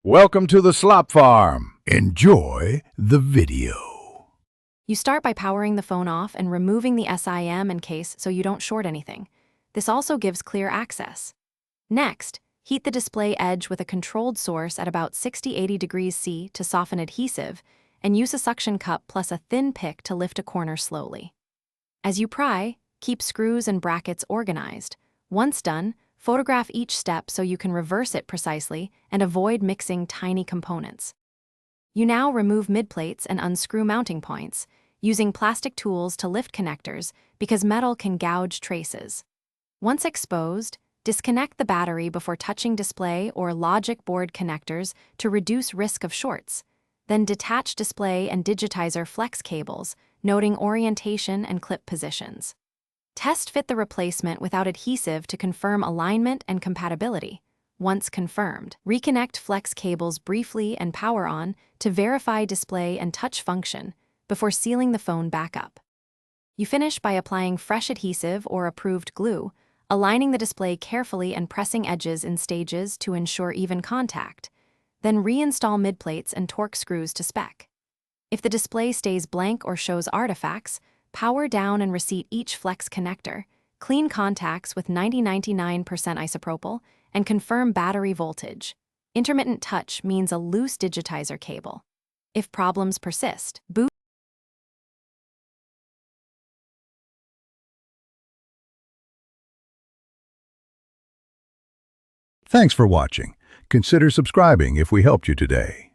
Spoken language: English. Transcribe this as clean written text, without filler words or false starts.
Welcome to the Slop Farm. Enjoy the video. You start by powering the phone off and removing the SIM and case so you don't short anything. This also gives clear access. Next, heat the display edge with a controlled source at about 60-80 degrees C to soften adhesive, and use a suction cup plus a thin pick to lift a corner slowly. As you pry, keep screws and brackets organized. Once done, photograph each step so you can reverse it precisely and avoid mixing tiny components. You now remove midplates and unscrew mounting points, using plastic tools to lift connectors because metal can gouge traces. Once exposed, disconnect the battery before touching display or logic board connectors to reduce risk of shorts. Then detach display and digitizer flex cables, noting orientation and clip positions. Test fit the replacement without adhesive to confirm alignment and compatibility. Once confirmed, reconnect flex cables briefly and power on to verify display and touch function before sealing the phone back up. You finish by applying fresh adhesive or approved glue, aligning the display carefully and pressing edges in stages to ensure even contact. Then reinstall midplates and torque screws to spec. If the display stays blank or shows artifacts, power down and reseat each flex connector, clean contacts with 99% isopropyl, and confirm battery voltage. Intermittent touch means a loose digitizer cable. If problems persist, boot. Thanks for watching. Consider subscribing if we helped you today.